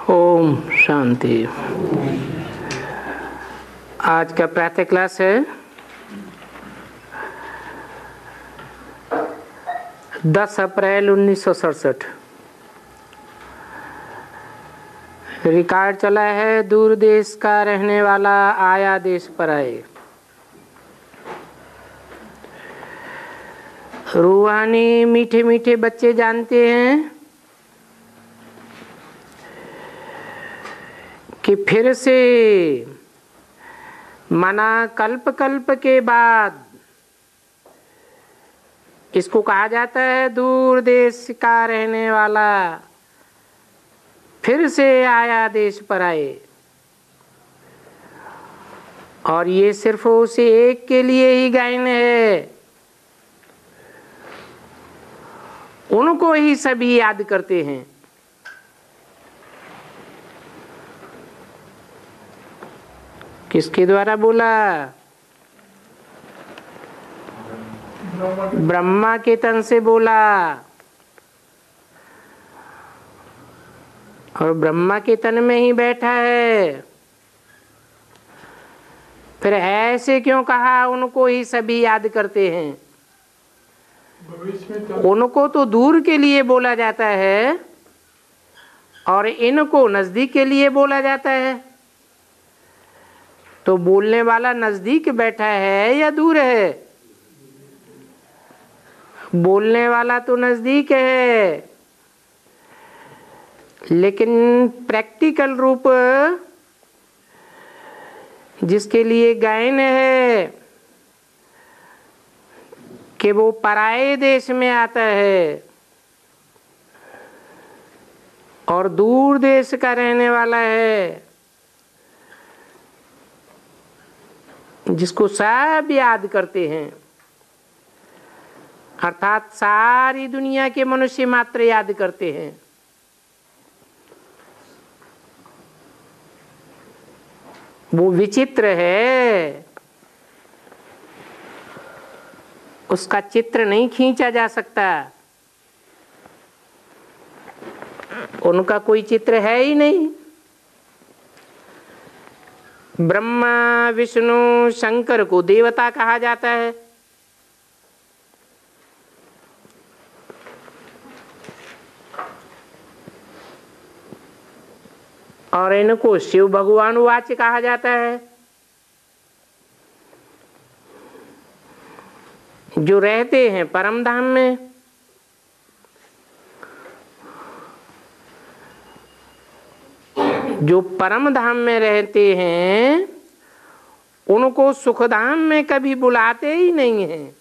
ओम शांति। आज का प्रातः क्लास है 10 अप्रैल 1967। रिकॉर्ड चला है दूर देश का रहने वाला आया देश पर आए। रूहानी मीठे मीठे बच्चे जानते हैं कि फिर से मना कल्प कल्प के बाद इसको कहा जाता है दूर देश का रहने वाला फिर से आया देश पर आए। और ये सिर्फ उसे एक के लिए ही गायन है, उनको ही सभी याद करते हैं। किसके द्वारा बोला? ब्रह्मा के तन से बोला। और ब्रह्मा के तन में ही बैठा है। फिर ऐसे क्यों कहा उनको ही सभी याद करते हैं? उनको तो दूर के लिए बोला जाता है और इनको नजदीक के लिए बोला जाता है। तो बोलने वाला नजदीक बैठा है या दूर है? बोलने वाला तो नजदीक है, लेकिन प्रैक्टिकल रूप जिसके लिए गायन है कि वो पराये देश में आता है और दूर देश का रहने वाला है, जिसको सब याद करते हैं। अर्थात सारी दुनिया के मनुष्य मात्र याद करते हैं। वो विचित्र है, उसका चित्र नहीं खींचा जा सकता। उनका कोई चित्र है ही नहीं। ब्रह्मा विष्णु शंकर को देवता कहा जाता है, और इनको शिव भगवान वाच्य कहा जाता है, जो रहते हैं परम धाम में। जो परम धाम में रहते हैं उनको सुख धाम में कभी बुलाते ही नहीं हैं।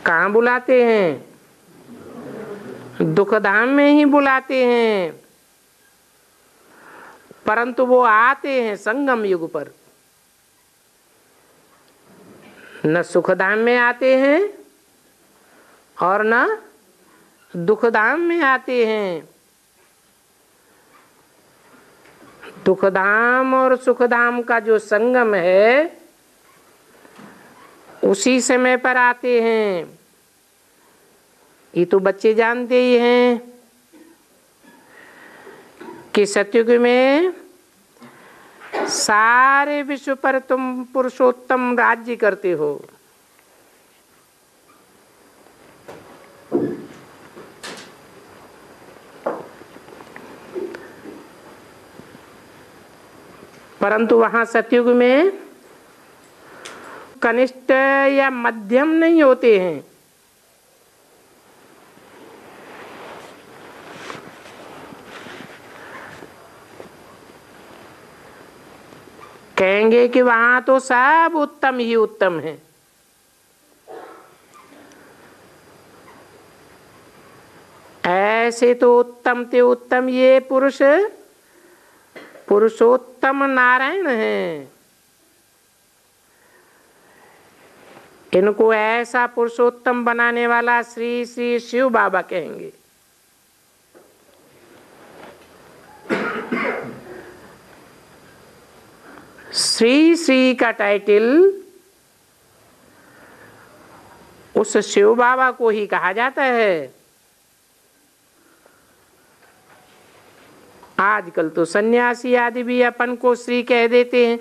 कहाँ बुलाते हैं? दुख धाम में ही बुलाते हैं। परंतु वो आते हैं संगम युग पर। न सुख धाम में आते हैं और न दुख धाम में आते हैं। दुख धाम और सुख धाम का जो संगम है उसी समय पर आते हैं। ये तो बच्चे जानते ही हैं कि सतयुग में सारे विश्व पर तुम पुरुषोत्तम राज्य करते हो। परंतु वहां सतयुग में कनिष्ठ या मध्यम नहीं होते हैं। कहेंगे कि वहां तो सब उत्तम ही उत्तम है। ऐसे तो उत्तम ते उत्तम ये पुरुष पुरुषोत्तम नारायण हैं। इनको ऐसा पुरुषोत्तम बनाने वाला श्री श्री शिव बाबा कहेंगे। श्री श्री का टाइटल उस शिव बाबा को ही कहा जाता है। आजकल तो सन्यासी आदि भी अपन को श्री कह देते हैं।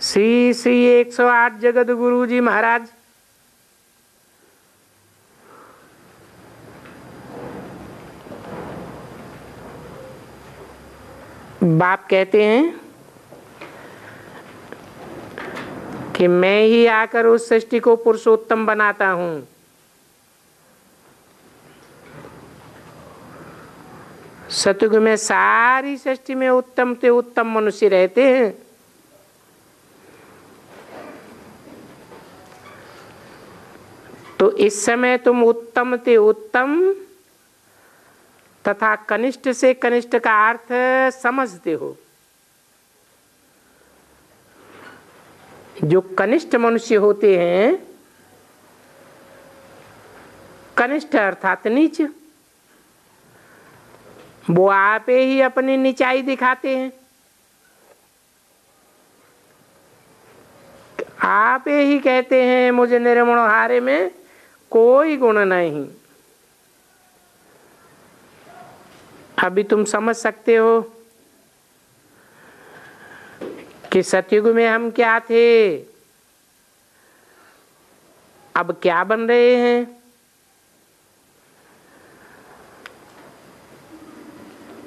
श्री श्री 108 जगत गुरु जी महाराज। बाप कहते हैं कि मैं ही आकर उस सृष्टि को पुरुषोत्तम बनाता हूं। सतयुग में सारी सृष्टि में उत्तम से उत्तम मनुष्य रहते हैं। तो इस समय तुम उत्तम से उत्तम तथा कनिष्ठ से कनिष्ठ का अर्थ समझते हो। जो कनिष्ठ मनुष्य होते हैं, कनिष्ठ अर्थात नीच, वो आप ही अपनी नीचाई दिखाते हैं। आप ही कहते हैं मुझे निर्मणोहारे में कोई गुण नहीं। अभी तुम समझ सकते हो कि सतयुग में हम क्या थे, अब क्या बन रहे हैं।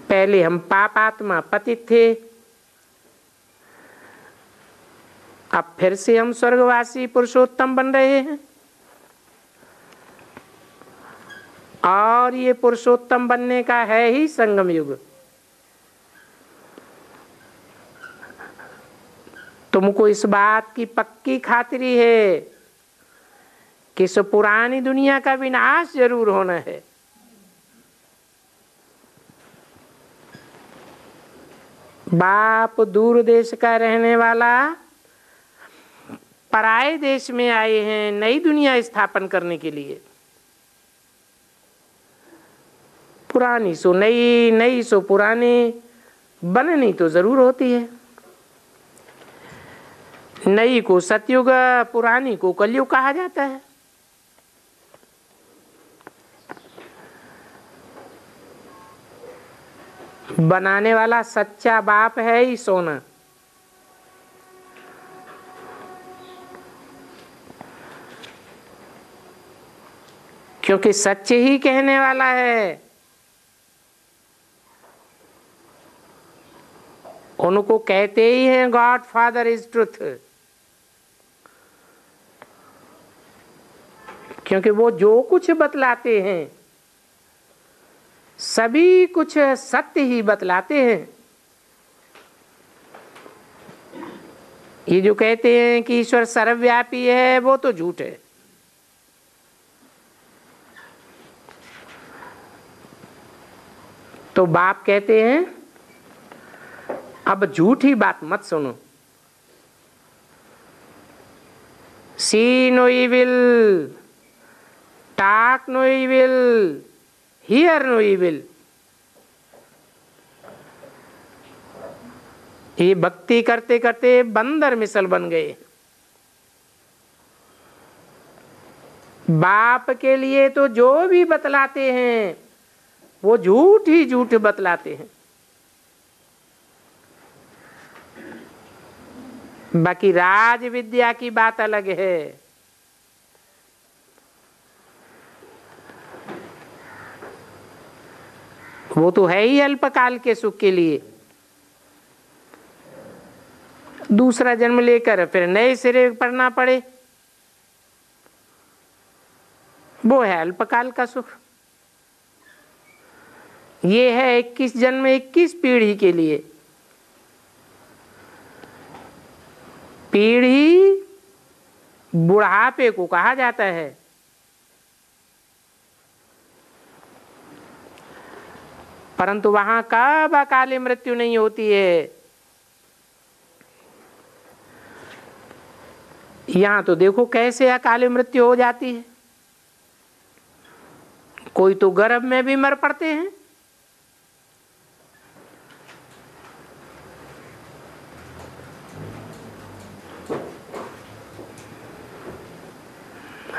पहले हम पापात्मा पतित थे, अब फिर से हम स्वर्गवासी पुरुषोत्तम बन रहे हैं। और ये पुरुषोत्तम बनने का है ही संगम युग। तुमको इस बात की पक्की खातिरी है कि इस पुरानी दुनिया का विनाश जरूर होना है। बाप दूर देश का रहने वाला पराये देश में आए हैं नई दुनिया स्थापन करने के लिए। पुरानी सो नई, नई सो पुरानी बननी तो जरूर होती है। नई को सतयुग, पुरानी को कलयुग कहा जाता है। बनाने वाला सच्चा बाप है ही सोना। क्योंकि सच्चे ही कहने वाला है। उनको कहते ही हैं गॉड फादर इज ट्रुथ। क्योंकि वो जो कुछ बतलाते हैं सभी कुछ सत्य ही बतलाते हैं। ये जो कहते हैं कि ईश्वर सर्वव्यापी है वो तो झूठ है। तो बाप कहते हैं अब झूठी बात मत सुनो। See no evil, talk no evil, hear no evil। ये भक्ति करते करते बंदर मिसल बन गए। बाप के लिए तो जो भी बतलाते हैं वो झूठ ही झूठ बतलाते हैं। बाकी राज विद्या की बात अलग है। वो तो है ही अल्पकाल के सुख के लिए। दूसरा जन्म लेकर फिर नए सिरे पढ़ना पड़े, वो है अल्पकाल का सुख। ये है 21 जन्म 21 पीढ़ी के लिए। पीढ़ी बुढ़ापे को कहा जाता है। परंतु वहां कब अकाली मृत्यु नहीं होती है। यहां तो देखो कैसे अकाली मृत्यु हो जाती है। कोई तो गर्भ में भी मर पड़ते हैं।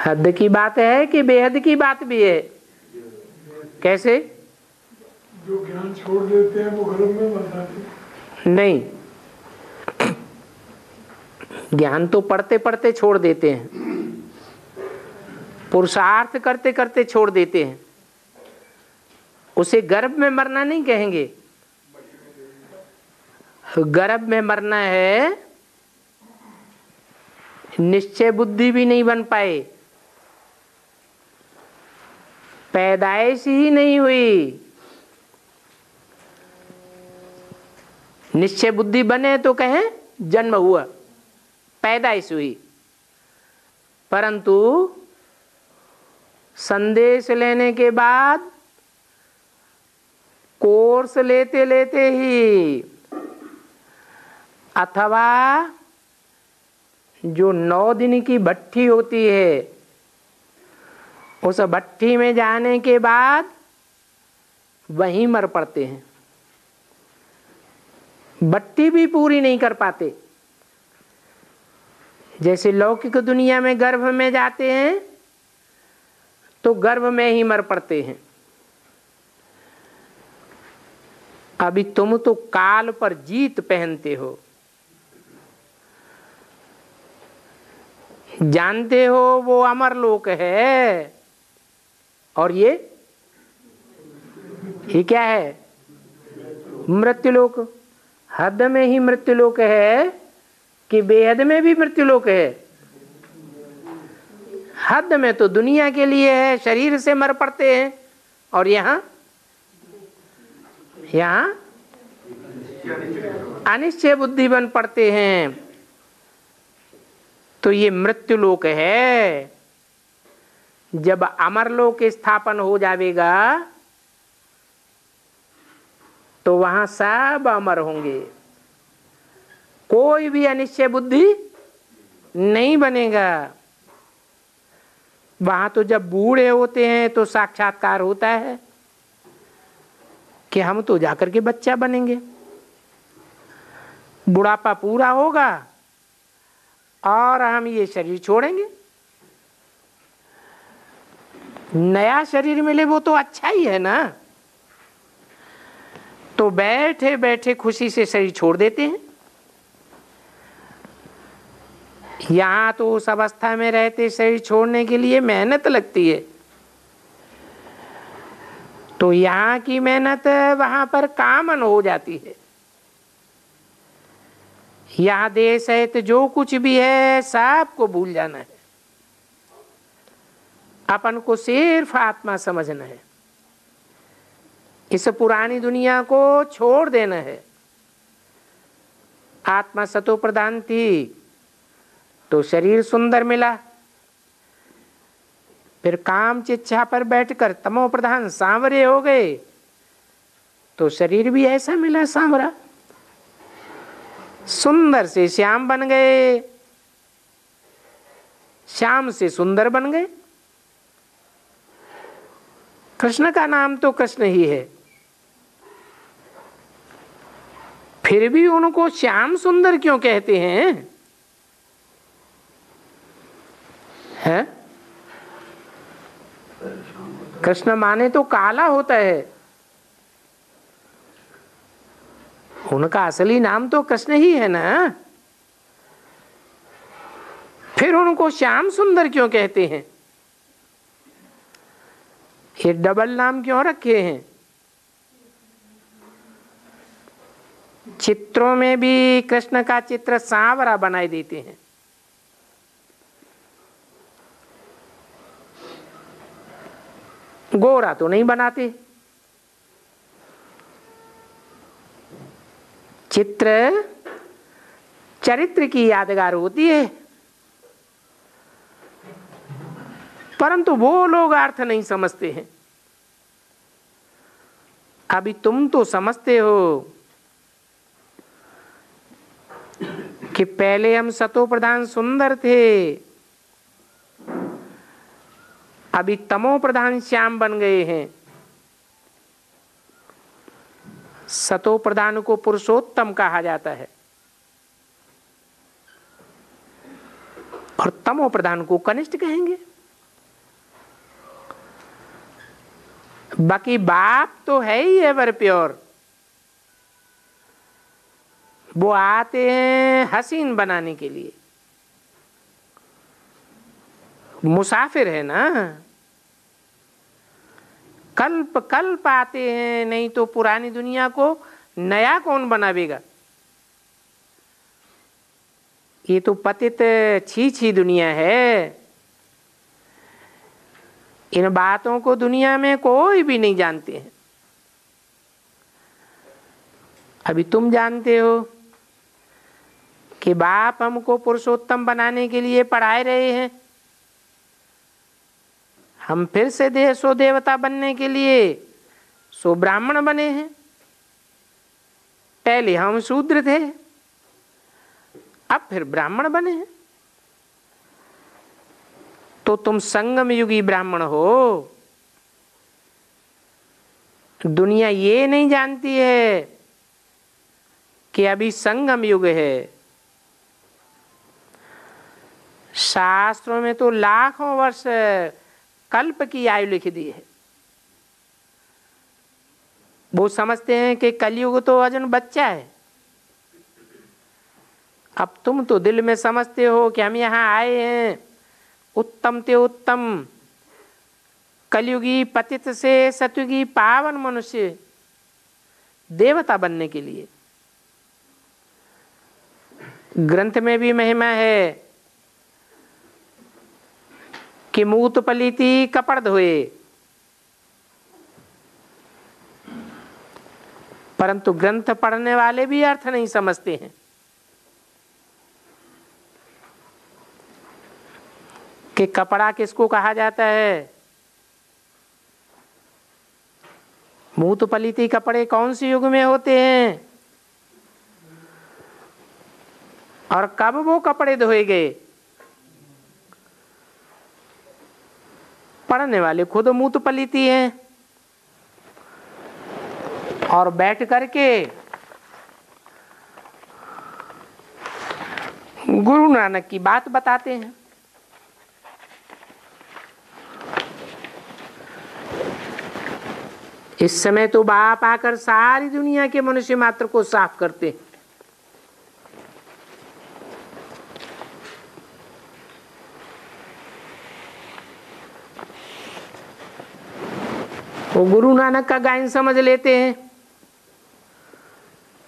हद की बात है कि बेहद की बात भी है? कैसे? जो ज्ञान छोड़ देते हैं वो गर्भ में मर जाते हैं। नहीं, ज्ञान तो पढ़ते पढ़ते छोड़ देते हैं, पुरुषार्थ करते करते छोड़ देते हैं। उसे गर्भ में मरना नहीं कहेंगे। गर्भ में मरना है निश्चय बुद्धि भी नहीं बन पाए, पैदाइश ही नहीं हुई। निश्चय बुद्धि बने तो कहें जन्म हुआ, पैदाइश हुई। परंतु संदेश लेने के बाद कोर्स लेते लेते ही, अथवा जो 9 दिन की भट्ठी होती है, उस भट्ठी में जाने के बाद वहीं मर पड़ते हैं। भट्ठी भी पूरी नहीं कर पाते। जैसे लौकिक दुनिया में गर्भ में जाते हैं तो गर्भ में ही मर पड़ते हैं। अभी तुम तो काल पर जीत पहनते हो, जानते हो वो अमर लोक है, और ये क्या है? मृत्युलोक। हद में ही मृत्युलोक है कि बेहद में भी मृत्युलोक है? हद में तो दुनिया के लिए है, शरीर से मर पड़ते हैं, और यहाँ अनिश्चय बुद्धि बन पड़ते हैं। तो ये मृत्युलोक है। जब अमरलोक स्थापन हो जाएगा तो वहां सब अमर होंगे, कोई भी अनिश्चय बुद्धि नहीं बनेगा। वहां तो जब बूढ़े होते हैं तो साक्षात्कार होता है कि हम तो जाकर के बच्चा बनेंगे। बुढ़ापा पूरा होगा और हम ये शरीर छोड़ेंगे। नया शरीर मिले वो तो अच्छा ही है ना। तो बैठे बैठे खुशी से शरीर छोड़ देते हैं। यहां तो उस अवस्था में रहते शरीर छोड़ने के लिए मेहनत लगती है, तो यहां की मेहनत वहां पर कामन हो जाती है। यहां देह सहित जो कुछ भी है सबको भूल जाना है, अपन को सिर्फ आत्मा समझना है, इस पुरानी दुनिया को छोड़ देना है। आत्मा सतो प्रधान थी तो शरीर सुंदर मिला, फिर काम चिच्छा पर बैठकर तमो प्रधान सांवरे हो गए तो शरीर भी ऐसा मिला सांवरा, सुंदर से श्याम बन गए, श्याम से सुंदर बन गए। कृष्ण का नाम तो कृष्ण ही है, फिर भी उनको श्याम सुंदर क्यों कहते हैं? है? कृष्ण माने तो काला होता है, उनका असली नाम तो कृष्ण ही है ना, फिर उनको श्याम सुंदर क्यों कहते हैं? ये डबल नाम क्यों रखे हैं? चित्रों में भी कृष्ण का चित्र सांवरा बनाई देते हैं। गोरा तो नहीं बनाते। चित्र चरित्र की यादगार होती है, परंतु वो लोग अर्थ नहीं समझते हैं। अभी तुम तो समझते हो कि पहले हम सतो प्रधान सुंदर थे, अभी तमो प्रधान श्याम बन गए हैं। सतो प्रधान को पुरुषोत्तम कहा जाता है और तमो प्रधान को कनिष्ठ कहेंगे। बाकी बाप तो है ही एवर प्योर, वो आते हैं हसीन बनाने के लिए, मुसाफिर है ना, कल्प कल्प आते हैं, नहीं तो पुरानी दुनिया को नया कौन बनावेगा। ये तो पतित छी दुनिया है, इन बातों को दुनिया में कोई भी नहीं जानते हैं। अभी तुम जानते हो कि बाप हमको पुरुषोत्तम बनाने के लिए पढ़ाए रहे हैं, हम फिर से देह सो देवता बनने के लिए सो ब्राह्मण बने हैं। पहले हम शूद्र थे, अब फिर ब्राह्मण बने हैं। तो तुम संगम युगी ब्राह्मण हो। दुनिया ये नहीं जानती है कि अभी संगम युग है। शास्त्रों में तो लाखों वर्ष कल्प की आयु लिख दी है। वो समझते हैं कि कलयुग तो अजन बच्चा है। अब तुम तो दिल में समझते हो कि हम यहाँ आए हैं उत्तम ते उत्तम कलयुगी पतित से सतयुगी पावन मनुष्य देवता बनने के लिए। ग्रंथ में भी महिमा है कि मूत पलीती कपड़ धोए, परंतु ग्रंथ पढ़ने वाले भी अर्थ नहीं समझते हैं कि कपड़ा किसको कहा जाता है। मूत पलीती कपड़े कौन से युग में होते हैं और कब वो कपड़े धोए गए। पढ़ने वाले खुद मूत पलीती हैं और बैठ करके गुरु नानक की बात बताते हैं। इस समय तो बाप आकर सारी दुनिया के मनुष्य मात्र को साफ करते हैं। वो गुरु नानक का गायन समझ लेते हैं,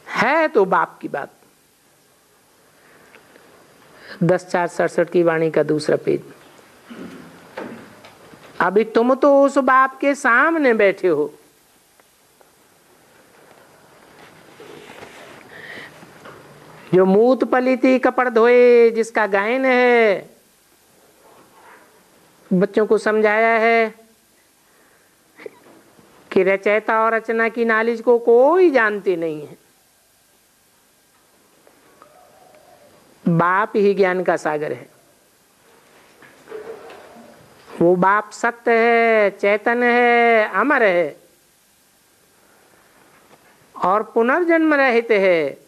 है तो बाप की बात। 10/4/67 की वाणी का दूसरा पेज। अभी तुम तो उस बाप के सामने बैठे हो। जो मूत पलीती कपड़ धोए जिसका गायन है, बच्चों को समझाया है कि रचयिता और रचना की नॉलेज को कोई जानते नहीं है। बाप ही ज्ञान का सागर है। वो बाप सत्य है, चैतन्य है, अमर है और पुनर्जन्म रहित है।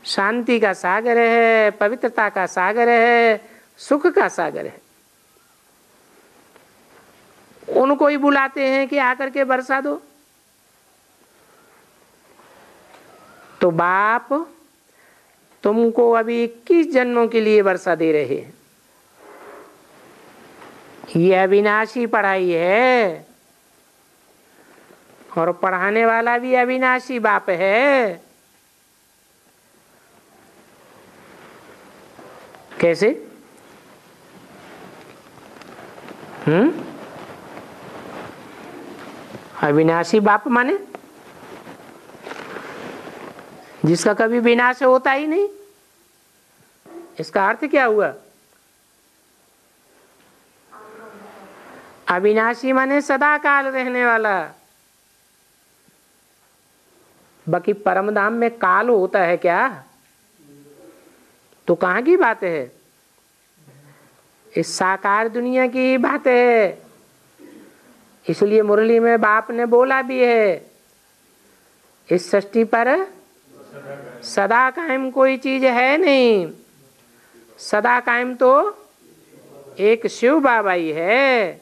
शांति का सागर है, पवित्रता का सागर है, सुख का सागर है। उनको ही बुलाते हैं कि आकर के बरसा दो। तो बाप तुमको अभी 21 जन्मों के लिए वर्षा दे रहे हैं। ये अविनाशी पढ़ाई है और पढ़ाने वाला भी अविनाशी बाप है। कैसे? अविनाशी बाप माने जिसका कभी विनाश होता ही नहीं। इसका अर्थ क्या हुआ? अविनाशी माने सदा काल रहने वाला। बाकी परम धाम में काल होता है क्या? तो कहाँ की बात है? इस साकार दुनिया की बात है। इसलिए मुरली में बाप ने बोला भी है, इस सृष्टि पर सदा कायम कोई चीज है नहीं। सदा कायम तो एक शिव बाबा ही है।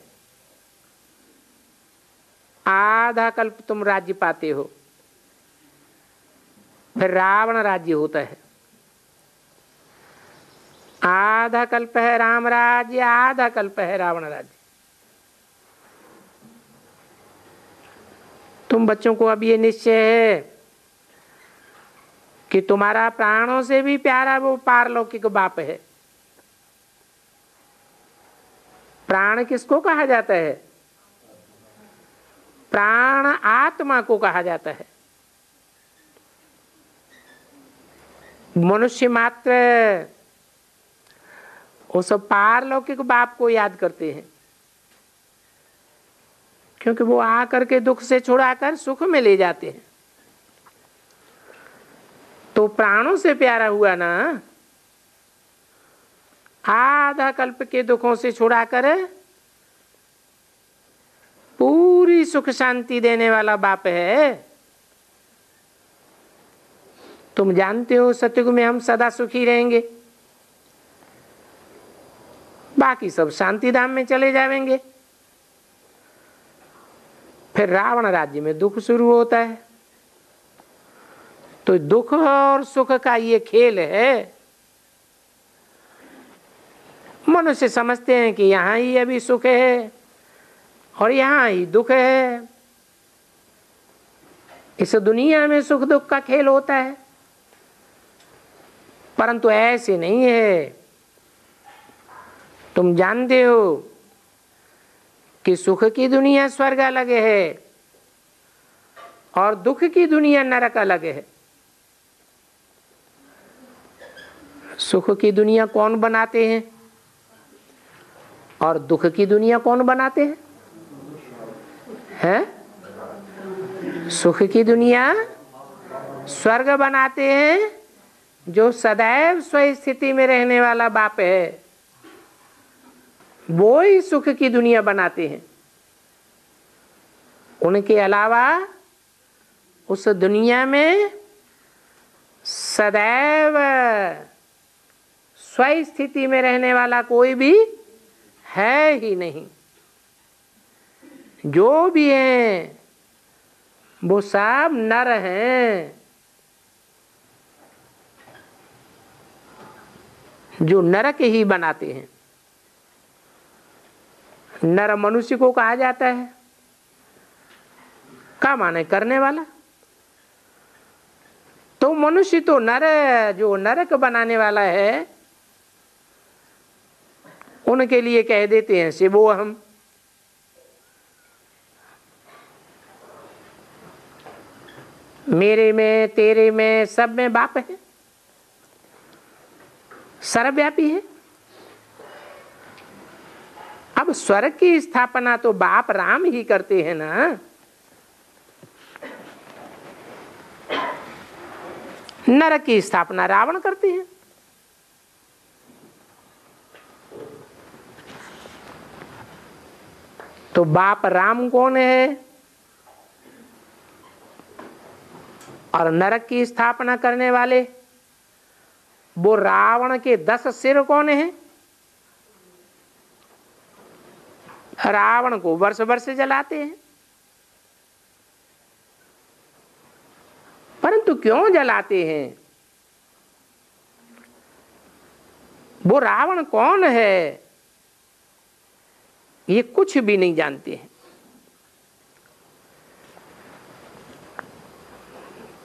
आधा कल्प तुम राज्य पाते हो, फिर रावण राज्य होता है। आधा कल्प है राम राज्य, आधा कल्प है रावण राज्य। तुम बच्चों को अब ये निश्चय है कि तुम्हारा प्राणों से भी प्यारा वो पारलौकिक बाप है। प्राण किसको कहा जाता है? प्राण आत्मा को कहा जाता है। मनुष्य मात्र उस पारलौकिक बाप को याद करते हैं, क्योंकि वो आकर के दुख से छुड़ाकर सुख में ले जाते हैं। तो प्राणों से प्यारा हुआ ना, आधा कल्प के दुखों से छुड़ाकर पूरी सुख शांति देने वाला बाप है। तुम जानते हो सतयुग में हम सदा सुखी रहेंगे, बाकी सब शांति धाम में चले जाएंगे। फिर रावण राज्य में दुख शुरू होता है। तो दुख और सुख का ये खेल है। मनुष्य समझते हैं कि यहां ही अभी सुख है और यहां ही दुख है। इस दुनिया में सुख दुख का खेल होता है, परंतु ऐसे नहीं है। तुम जानते हो कि सुख की दुनिया स्वर्ग अलग है और दुख की दुनिया नरक अलग है। सुख की दुनिया कौन बनाते हैं और दुख की दुनिया कौन बनाते हैं? सुख की दुनिया स्वर्ग बनाते हैं, जो सदैव स्वस्थिति में रहने वाला बाप है, वो ही सुख की दुनिया बनाते हैं। उनके अलावा उस दुनिया में सदैव स्वस्थिति में रहने वाला कोई भी है ही नहीं। जो भी हैं वो सब नर हैं, जो नरक ही बनाते हैं। नर मनुष्य को कहा जाता है, का माने करने वाला। तो मनुष्य तो नर, जो नरक बनाने वाला है, उनके लिए कह देते हैं शिवो हम। मेरे में, तेरे में, सब में बाप है, सर्वव्यापी है। अब स्वर्ग की स्थापना तो बाप राम ही करते हैं ना। नरक की स्थापना रावण करते हैं। तो बाप राम कौन है और नरक की स्थापना करने वाले वो रावण के 10 सिर कौन है? रावण को वर्ष वर्ष जलाते हैं। परंतु क्यों जलाते हैं? वो रावण कौन है ये कुछ भी नहीं जानते हैं।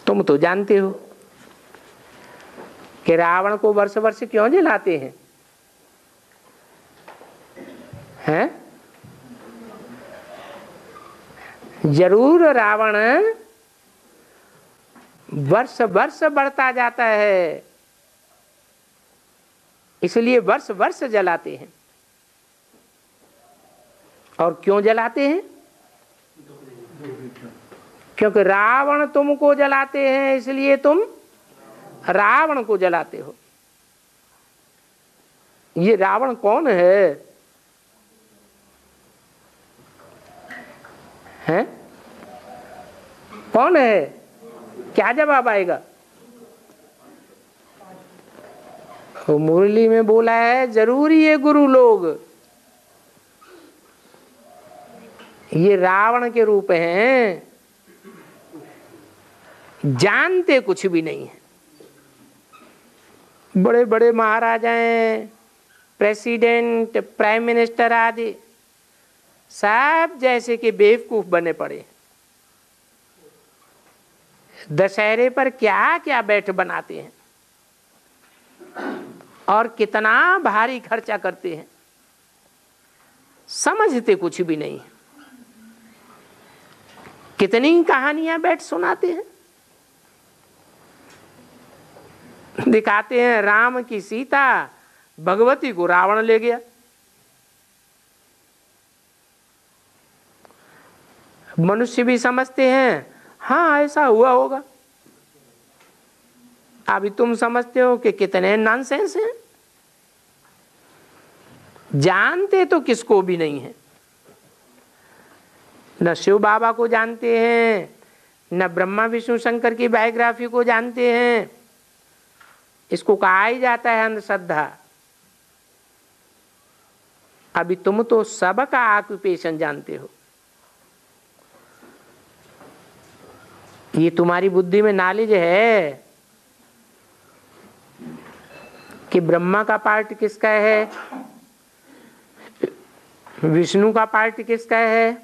तुम तो जानते हो कि रावण को वर्ष वर्ष क्यों जलाते हैं? जरूर रावण वर्ष वर्ष बढ़ता जाता है, इसलिए वर्ष वर्ष जलाते हैं। और क्यों जलाते हैं? क्योंकि रावण तुमको जलाते हैं, इसलिए तुम रावण को जलाते हो। ये रावण कौन है? हैं? कौन है? क्या जवाब आएगा? वो मुरली में बोला है, जरूरी है गुरु लोग। ये रावण के रूप हैं, जानते कुछ भी नहीं है। बड़े बड़े महाराजाएं, प्रेसिडेंट, प्राइम मिनिस्टर आदि सब जैसे कि बेवकूफ बने पड़े। दशहरे पर क्या क्या बैठ बनाते हैं और कितना भारी खर्चा करते हैं, समझते कुछ भी नहीं। कितनी कहानियां बैठ सुनाते हैं, दिखाते हैं राम की सीता, भगवती को रावण ले गया। मनुष्य भी समझते हैं हाँ ऐसा हुआ होगा। अभी तुम समझते हो कि कितने नॉनसेंस हैं, जानते तो किसको भी नहीं है। न शिव बाबा को जानते हैं, न ब्रह्मा विष्णु शंकर की बायोग्राफी को जानते हैं। इसको कहा ही जाता है अंधश्रद्धा। अभी तुम तो सबका ऑक्यूपेशन जानते हो। ये तुम्हारी बुद्धि में नॉलेज है कि ब्रह्मा का पार्ट किसका है, विष्णु का पार्ट किसका है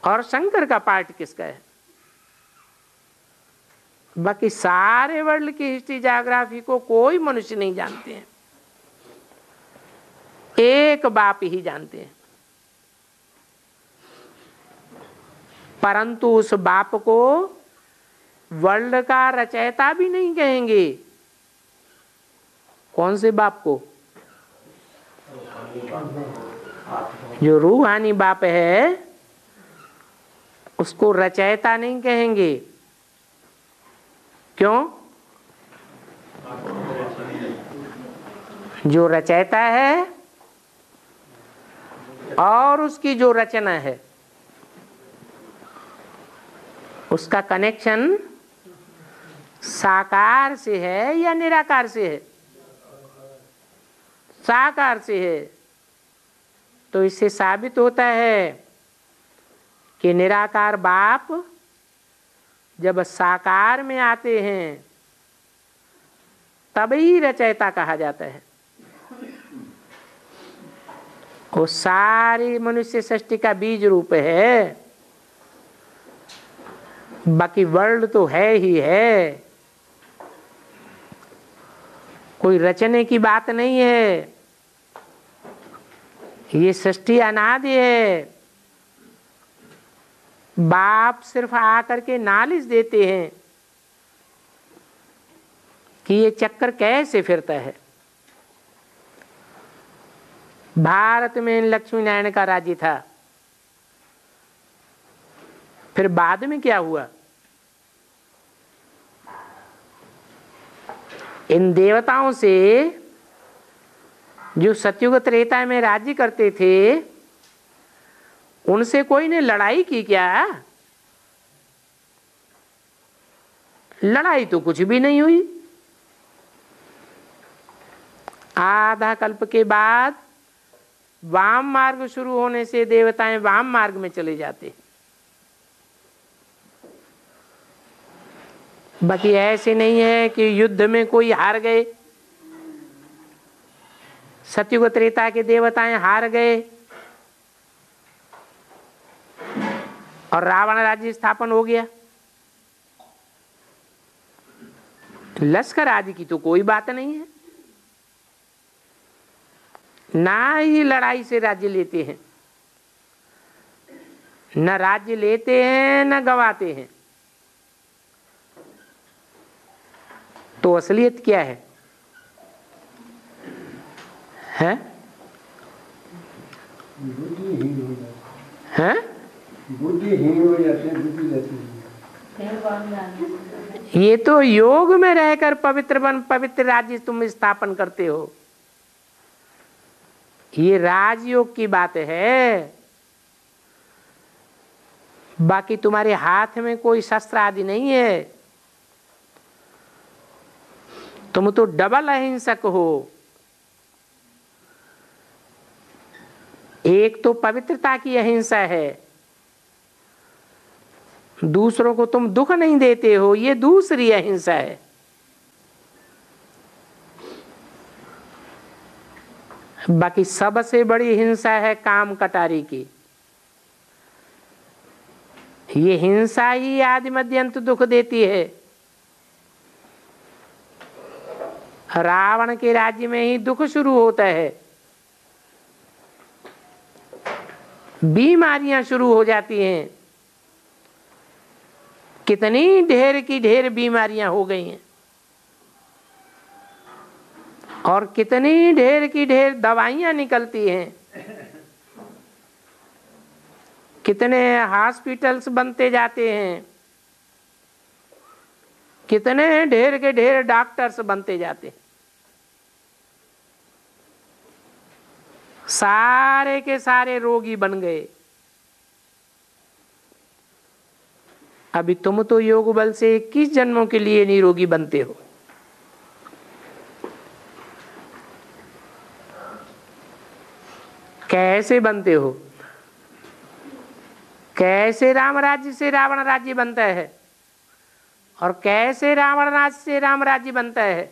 और शंकर का पार्ट किसका है। बाकी सारे वर्ल्ड की हिस्ट्री ज्योग्राफी को कोई मनुष्य नहीं जानते हैं, एक बाप ही जानते हैं। परंतु उस बाप को वर्ल्ड का रचयिता भी नहीं कहेंगे। कौन से बाप को? जो रूहानी बाप है उसको रचयिता नहीं कहेंगे। क्यों? जो रचयिता है और उसकी जो रचना है उसका कनेक्शन साकार से है या निराकार से है? साकार से है। तो इससे साबित होता है कि निराकार बाप जब साकार में आते हैं तभी रचयिता कहा जाता है। वो सारी मनुष्य सृष्टि का बीज रूप है। बाकी वर्ल्ड तो है ही है, कोई रचने की बात नहीं है। ये सृष्टि अनादि है। बाप सिर्फ आकर के नॉलेज देते हैं कि ये चक्कर कैसे फिरता है। भारत में लक्ष्मी नारायण का राज्य था, फिर बाद में क्या हुआ? इन देवताओं से जो सतयुग त्रेता में राज्य करते थे उनसे कोई ने लड़ाई की क्या? लड़ाई तो कुछ भी नहीं हुई। आधा कल्प के बाद वाम मार्ग शुरू होने से देवताएं वाम मार्ग में चले जाते। बाकी ऐसे नहीं है कि युद्ध में कोई हार गए, सतयुग त्रेता के देवताएं हार गए और रावण राज्य स्थापन हो गया। लश्कर आदि की तो कोई बात नहीं है, ना ही लड़ाई से राज्य लेते हैं, न राज्य लेते हैं न गवाते हैं। तो असलियत क्या है? हैं? हैं? बुद्धिहीन हो जाते हैं, बुद्धि जाती है। ये तो योग में रहकर पवित्र राज्य तुम स्थापन करते हो। ये राजयोग की बात है। बाकी तुम्हारे हाथ में कोई शस्त्र आदि नहीं है। तुम तो डबल अहिंसक हो। एक तो पवित्रता की अहिंसा है, दूसरों को तुम दुख नहीं देते हो, ये दूसरी अहिंसा है। बाकी सबसे बड़ी हिंसा है काम कटारी की। ये हिंसा ही आदि मध्य अंत दुख देती है। रावण के राज्य में ही दुख शुरू होता है, बीमारियां शुरू हो जाती हैं। कितनी ढेर की ढेर बीमारियां हो गई हैं और कितनी ढेर की ढेर दवाइयां निकलती हैं। कितने हॉस्पिटल्स बनते जाते हैं, कितने ढेर के ढेर डॉक्टर्स बनते जाते हैं। सारे के सारे रोगी बन गए। अभी तुम तो योग बल से 21 जन्मों के लिए निरोगी बनते हो। कैसे बनते हो? कैसे राम राज्य से रावण राज्य बनता है और कैसे रावण राज्य से राम राज्य बनता है?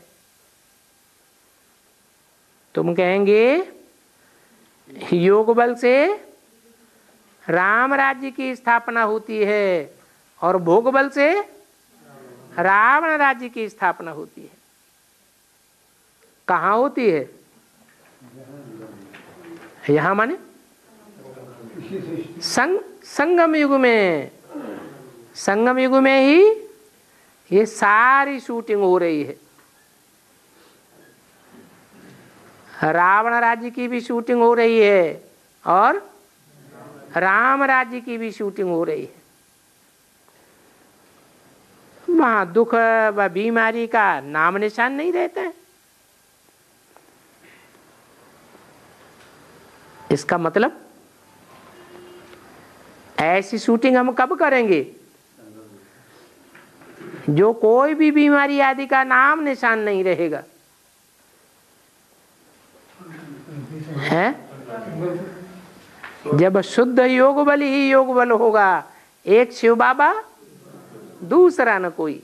तुम कहेंगे योग बल से राम राज्य की स्थापना होती है और भोग बल से रावण राज्य की स्थापना होती है। कहाँ होती है? यहां माने संगम युग में। संगम युग में ही ये सारी शूटिंग हो रही है। रावण राज्य की भी शूटिंग हो रही है और राम राज्य की भी शूटिंग हो रही है। वहां दुख व बीमारी का नाम निशान नहीं रहता है। इसका मतलब ऐसी शूटिंग हम कब करेंगे? जो कोई भी बीमारी आदि का नाम निशान नहीं रहेगा, है? जब शुद्ध योग बल ही योग बल होगा, एक शिव बाबा दूसरा न कोई।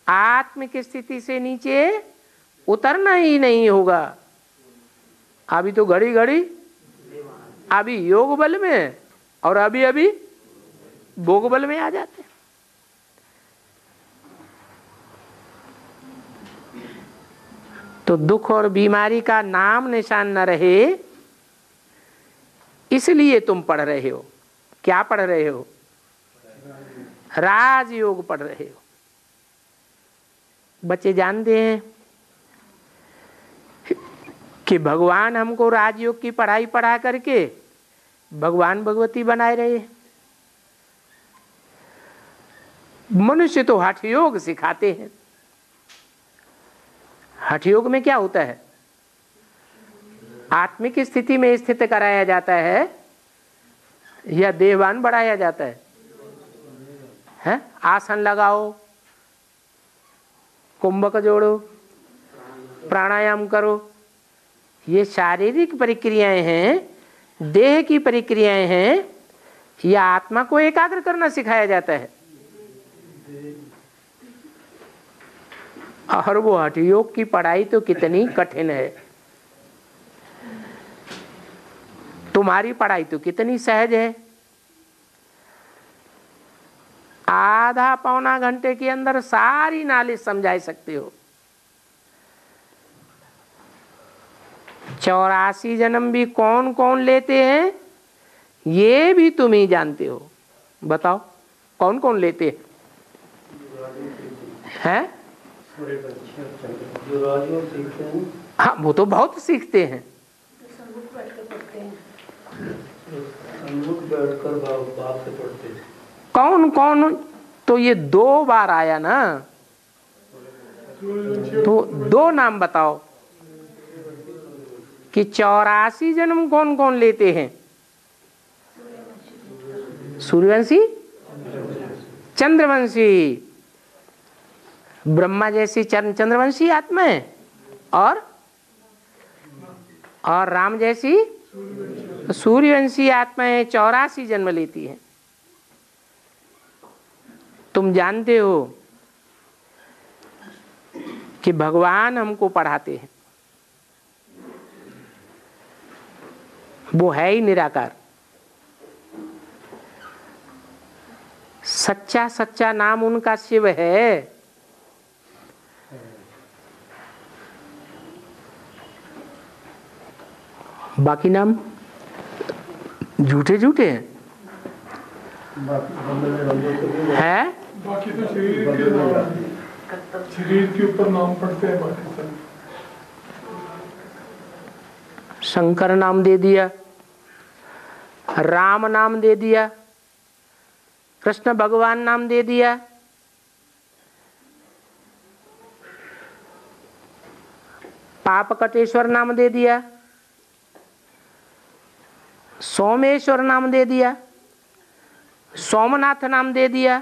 आत्मिक स्थिति से नीचे उतरना ही नहीं होगा। अभी तो घड़ी घड़ी अभी योग बल में और अभी अभी भोग बल में आ जाते हैं। तो दुख और बीमारी का नाम निशान न रहे, इसलिए तुम पढ़ रहे हो। क्या पढ़ रहे हो? राजयोग पढ़ रहे हो। बच्चे जानते हैं कि भगवान हमको राजयोग की पढ़ाई पढ़ा करके भगवान भगवती बनाए रहे। मनुष्य तो हठ योग सिखाते हैं। हठ योग में क्या होता है? आत्मिक स्थिति में स्थित कराया जाता है या देहवान बढ़ाया जाता है? आसन लगाओ, कुंभक जोड़ो, प्राणायाम करो। ये शारीरिक प्रक्रियाएं हैं, देह की प्रक्रियाएं हैं। या आत्मा को एकाग्र करना सिखाया जाता है। और वो हठ योग की पढ़ाई तो कितनी कठिन है। तुम्हारी पढ़ाई तो कितनी सहज है। आधा पौना घंटे के अंदर सारी नॉलेज समझा सकते हो। 84 जन्म भी कौन कौन लेते हैं ये भी तुम ही जानते हो। बताओ कौन कौन लेते हैं? हाँ, वो तो बहुत सीखते हैं। कौन कौन? तो ये 2 बार आया ना, तो 2 नाम बताओ कि 84 जन्म कौन कौन लेते हैं? सूर्यवंशी, चंद्रवंशी, ब्रह्मा जैसी चंद्रवंशी आत्माएं और राम जैसी सूर्यवंशी आत्माएं 84 जन्म लेती हैं। तुम जानते हो कि भगवान हमको पढ़ाते हैं, वो है ही निराकार। सच्चा सच्चा नाम उनका शिव है। बाकी नाम झूठे झूठे हैं। है बाकी तो शरीर के नाम, शरीर के ऊपर नाम पड़ते हैं। बाकी सब शंकर नाम दे दिया, राम नाम दे दिया, कृष्ण भगवान नाम दे दिया, पाप कटेश्वर नाम दे दिया, सोमेश्वर नाम दे दिया, सोमनाथ नाम दे दिया।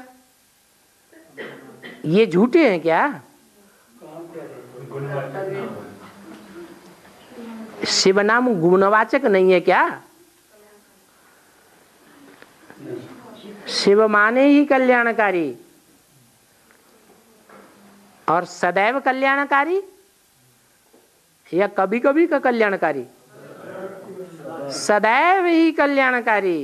ये झूठे हैं क्या? शिव नाम गुणवाचक नहीं है क्या? शिव माने ही कल्याणकारी, और सदैव कल्याणकारी या कभी कभी का कल्याणकारी? सदैव ही कल्याणकारी।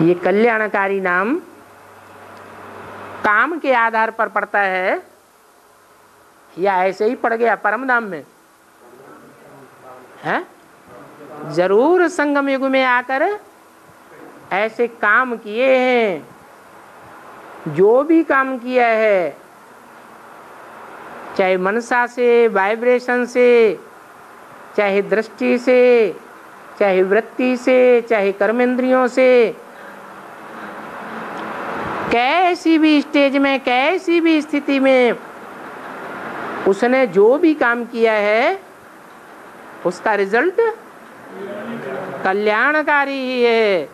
ये कल्याणकारी नाम काम के आधार पर पड़ता है या ऐसे ही पड़ गया परम धाम में? है जरूर संगम युग में आकर ऐसे काम किए हैं। जो भी काम किया है, चाहे मनसा से, वाइब्रेशन से, चाहे दृष्टि से, चाहे वृत्ति से, चाहे कर्मेंद्रियों से, कैसी भी स्टेज में, कैसी भी स्थिति में उसने जो भी काम किया है उसका रिजल्ट कल्याणकारी ही है।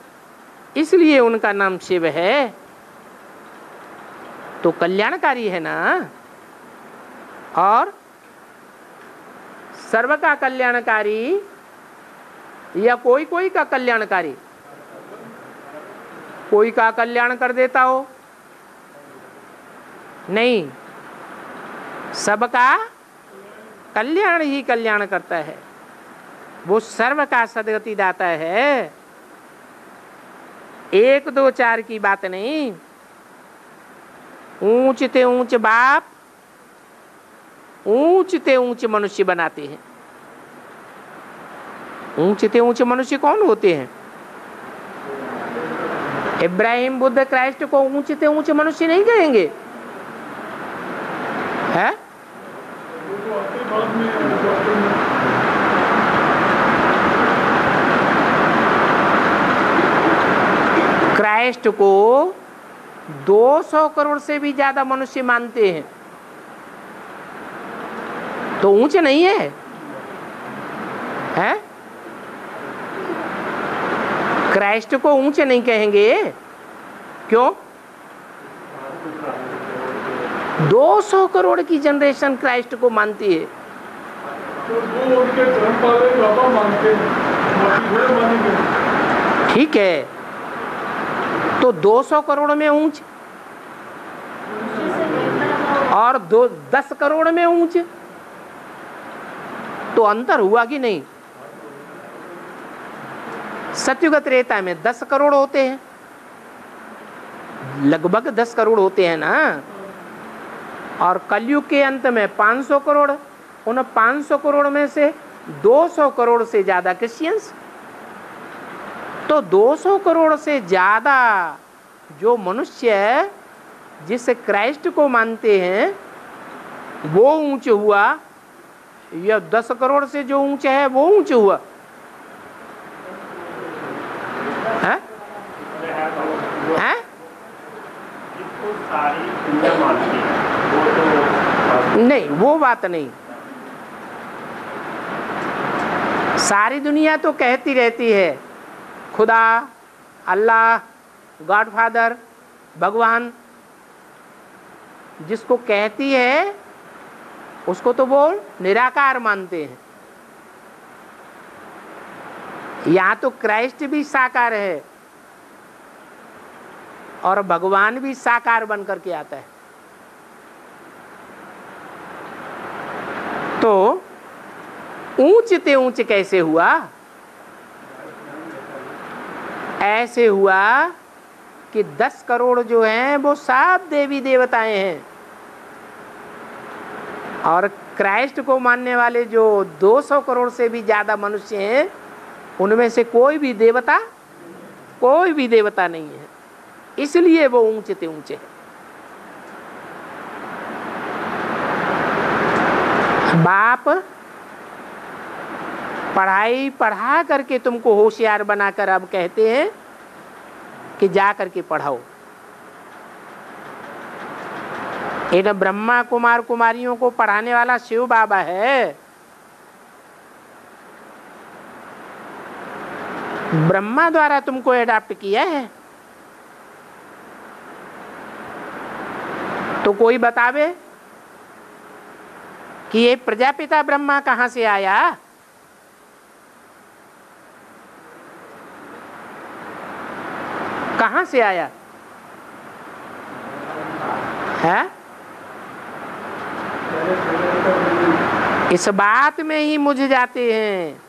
इसलिए उनका नाम शिव है। तो कल्याणकारी है ना, और सर्व का कल्याणकारी या कोई कोई का कल्याणकारी? कोई का कल्याण कर देता हो? नहीं, सबका कल्याण ही कल्याण करता है। वो सर्व का सदगति दाता है। 1 2 4 की बात नहीं। ऊंच ते ऊंच बाप ऊंच ते ऊंच मनुष्य बनाते हैं। ऊंच ते ऊंच मनुष्य कौन होते हैं? इब्राहिम, बुद्ध, क्राइस्ट को ऊंच ते ऊंच मनुष्य नहीं कहेंगे, है? क्राइस्ट को 200 करोड़ से भी ज्यादा मनुष्य मानते हैं, तो ऊंचे नहीं है, है? क्राइस्ट को ऊंचे नहीं कहेंगे। क्यों? 200 करोड़ की जनरेशन क्राइस्ट को मानती है। तो वो उनके धर्म वाले बाबा मानते हैं, बाकी थोड़े मानेंगे। ठीक है, तो 200 करोड़ में ऊंच और 10 करोड़ में ऊंच, तो अंतर हुआ कि नहीं? सत्युग त्रेता में 10 करोड़ होते हैं, लगभग 10 करोड़ होते हैं ना, और कलयुग के अंत में 500 करोड़। उन 500 करोड़ में से 200 करोड़ से ज्यादा क्रिश्चियंस। तो 200 करोड़ से ज्यादा जो मनुष्य जिस क्राइस्ट को मानते हैं वो ऊंच हुआ, या 10 करोड़ से जो ऊंचा है वो ऊंच हुआ? है? है? नहीं, वो बात नहीं। सारी दुनिया तो कहती रहती है खुदा, अल्लाह, गॉडफादर, भगवान, जिसको कहती है उसको तो वो निराकार मानते हैं। यहाँ तो क्राइस्ट भी साकार है और भगवान भी साकार बन करके आता है। तो ऊंच ते ऊंच कैसे हुआ? ऐसे हुआ कि 10 करोड़ जो हैं वो सब देवी देवताएं हैं, और क्राइस्ट को मानने वाले जो 200 करोड़ से भी ज्यादा मनुष्य हैं, उनमें से कोई भी देवता नहीं है। इसलिए वो ऊंचे ते ऊंचे हैं। बाप पढ़ाई पढ़ा करके तुमको होशियार बनाकर अब कहते हैं कि जा करके पढ़ाओ। इन ब्रह्मा कुमार कुमारियों को पढ़ाने वाला शिव बाबा है। ब्रह्मा द्वारा तुमको एडॉप्ट किया है। तो कोई बतावे कि ये प्रजापिता ब्रह्मा कहां से आया? कहां से आया है? इस बात में ही मुझ जाते हैं।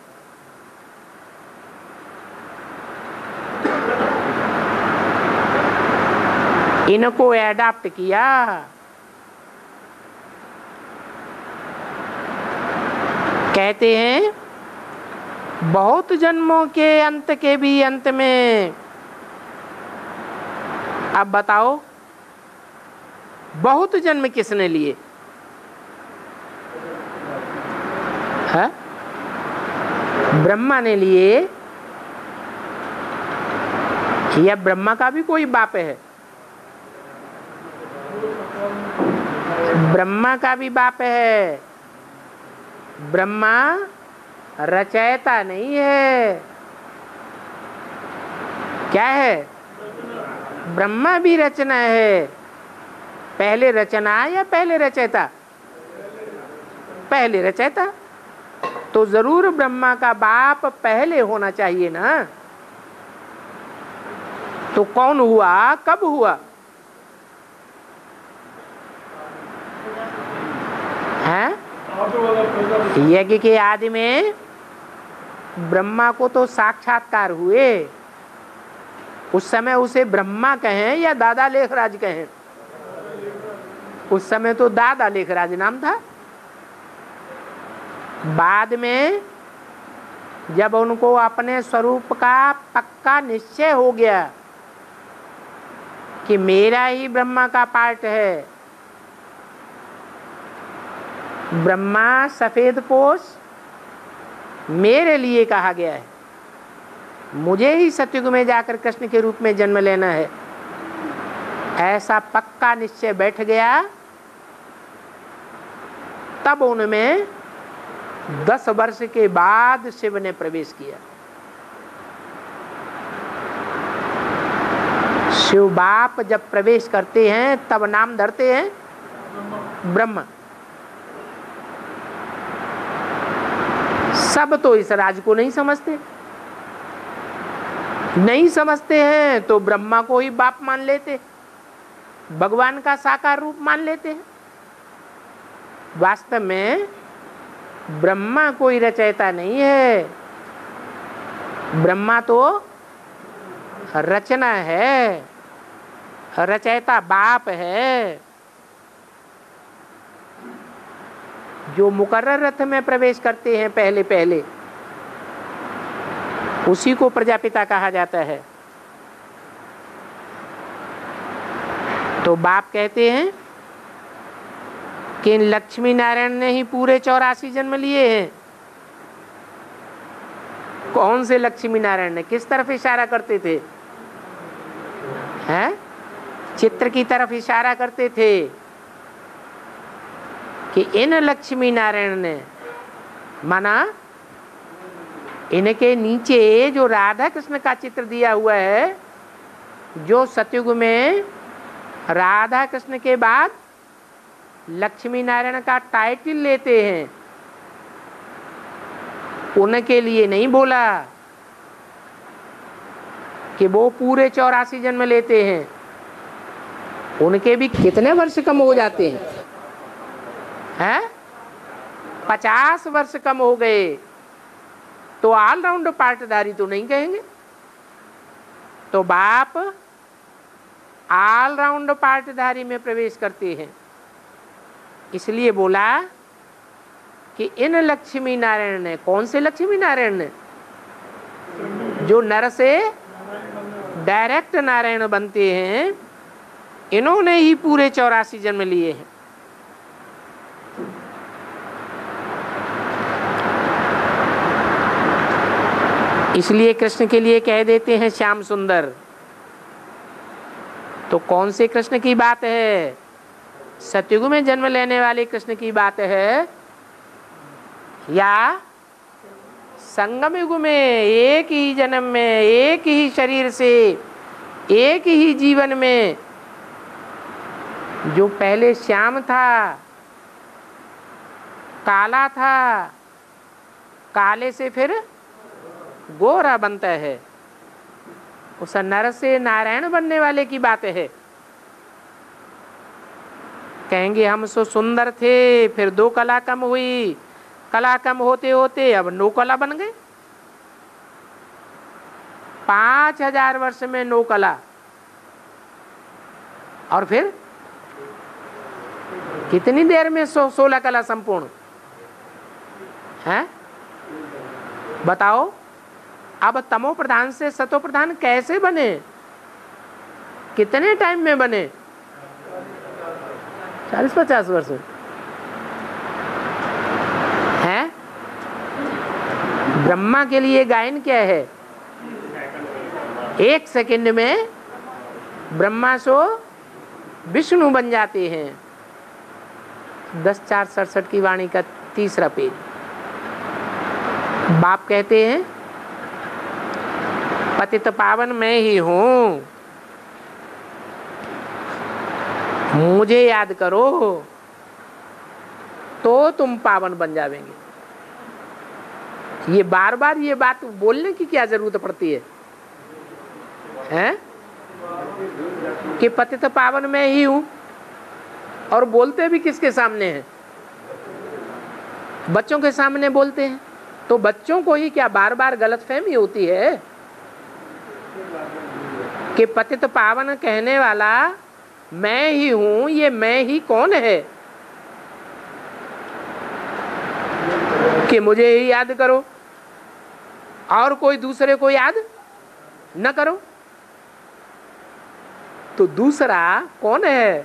इनको एडॉप्ट किया। कहते हैं बहुत जन्मों के अंत के भी अंत में। अब बताओ बहुत जन्म किसने लिए है? ब्रह्मा ने लिए, या ब्रह्मा का भी कोई बाप है? ब्रह्मा का भी बाप है। ब्रह्मा रचयिता नहीं है। क्या है? ब्रह्मा भी रचना है। पहले रचना या पहले रचयिता? पहले रचयिता। तो जरूर ब्रह्मा का बाप पहले होना चाहिए ना। तो कौन हुआ, कब हुआ है? यज्ञ के आदि में ब्रह्मा को तो साक्षात्कार हुए। उस समय उसे ब्रह्मा कहें या दादा लेखराज कहें? उस समय तो दादा लेखराज नाम था। बाद में जब उनको अपने स्वरूप का पक्का निश्चय हो गया कि मेरा ही ब्रह्मा का पार्ट है, ब्रह्मा सफेद पोष मेरे लिए कहा गया है, मुझे ही सतयुग में जाकर कृष्ण के रूप में जन्म लेना है, ऐसा पक्का निश्चय बैठ गया। तब उनमें 10 वर्ष के बाद शिव ने प्रवेश किया। शिव बाप जब प्रवेश करते हैं तब नाम धरते हैं ब्रह्मा। सब तो इस राज को नहीं समझते हैं तो ब्रह्मा को ही बाप मान लेते, भगवान का साकार रूप मान लेते हैं। वास्तव में ब्रह्मा कोई रचयिता नहीं है। ब्रह्मा तो रचना है, रचयिता बाप है। जो मुकर्रर रथ में प्रवेश करते हैं पहले पहले, उसी को प्रजापिता कहा जाता है। तो बाप कहते हैं कि लक्ष्मी नारायण ने ही पूरे 84 जन्म लिए हैं। कौन से लक्ष्मी नारायण ने? किस तरफ इशारा करते थे? हैं? चित्र की तरफ इशारा करते थे कि इन लक्ष्मी नारायण ने, माना इनके नीचे जो राधा कृष्ण का चित्र दिया हुआ है, जो सतयुग में राधा कृष्ण के बाद लक्ष्मी नारायण का टाइटल लेते हैं, उनके लिए नहीं बोला कि वो पूरे 84 जन्म लेते हैं। उनके भी कितने वर्ष कम हो जाते हैं? 50 वर्ष कम हो गए तो ऑलराउंड पार्टधारी तो नहीं कहेंगे। तो बाप ऑलराउंड पार्टधारी में प्रवेश करते हैं। इसलिए बोला कि इन लक्ष्मी नारायण ने, कौन से लक्ष्मी नारायण ने? जो नर से डायरेक्ट नारायण बनते हैं, इन्होंने ही पूरे 84 जन्म लिए हैं। इसलिए कृष्ण के लिए कह देते हैं श्याम सुंदर। तो कौन से कृष्ण की बात है? सतयुग में जन्म लेने वाले कृष्ण की बात है या संगम युग में एक ही जन्म में, एक ही शरीर से, एक ही जीवन में जो पहले श्याम था, काला था, काले से फिर गोरा बनता है, उस नर से नारायण बनने वाले की बात है। कहेंगे हम सो सुंदर थे, फिर 2 कला कम हुई, कला कम होते होते अब 9 कला बन गए। 5000 वर्ष में 9 कला, और फिर कितनी देर में 16 कला संपूर्ण है? बताओ। अब तमो प्रधान से सतो प्रधान कैसे बने? कितने टाइम में बने? 40-50 वर्ष है। ब्रह्मा के लिए गायन क्या है? 1 सेकंड में ब्रह्मा सो विष्णु बन जाते हैं। 10:4:67 की वाणी का 3रा पेज। बाप कहते हैं पतित पावन मैं ही हूं, मुझे याद करो तो तुम पावन बन जावेंगे। ये बार बार ये बात बोलने की क्या जरूरत पड़ती है? हैं? कि पतित पावन मैं ही हूं, और बोलते भी किसके सामने हैं? बच्चों के सामने बोलते हैं। तो बच्चों को ही क्या बार बार गलतफहमी होती है कि पतित पावन कहने वाला मैं ही हूं, ये मैं ही कौन है कि मुझे ही याद करो और कोई दूसरे को याद न करो? तो दूसरा कौन है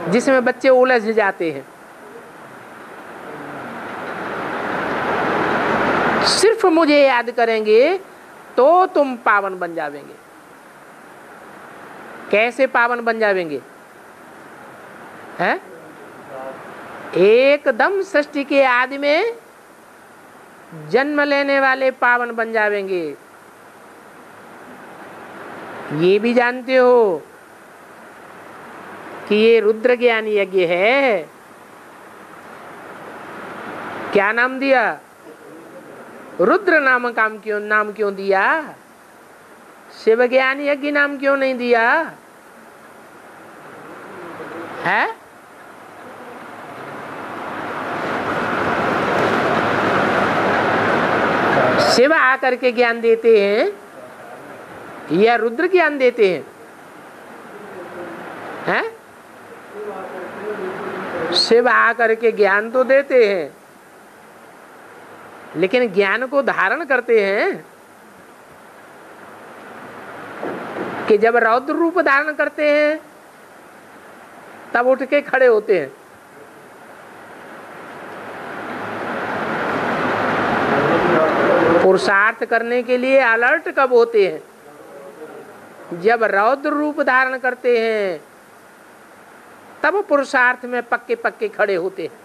जिसमें बच्चे उलझ जाते हैं? सिर्फ मुझे याद करेंगे तो तुम पावन बन जावेंगे। कैसे पावन बन जावेंगे? हैं? एकदम सृष्टि के आदि में जन्म लेने वाले पावन बन जावेंगे। ये भी जानते हो कि ये रुद्र ज्ञान यज्ञ है। क्या नाम दिया? रुद्र नाम क्यों दिया? शिव ज्ञान यज्ञ नाम क्यों नहीं दिया है? शिव आकर के ज्ञान देते हैं या रुद्र ज्ञान देते हैं? हैं? शिव आकर के ज्ञान तो देते हैं, लेकिन ज्ञान को धारण करते हैं कि जब रौद्र रूप धारण करते हैं तब उठ के खड़े होते हैं। पुरुषार्थ करने के लिए अलर्ट कब होते हैं? जब रौद्र रूप धारण करते हैं तब पुरुषार्थ में पक्के पक्के खड़े होते हैं।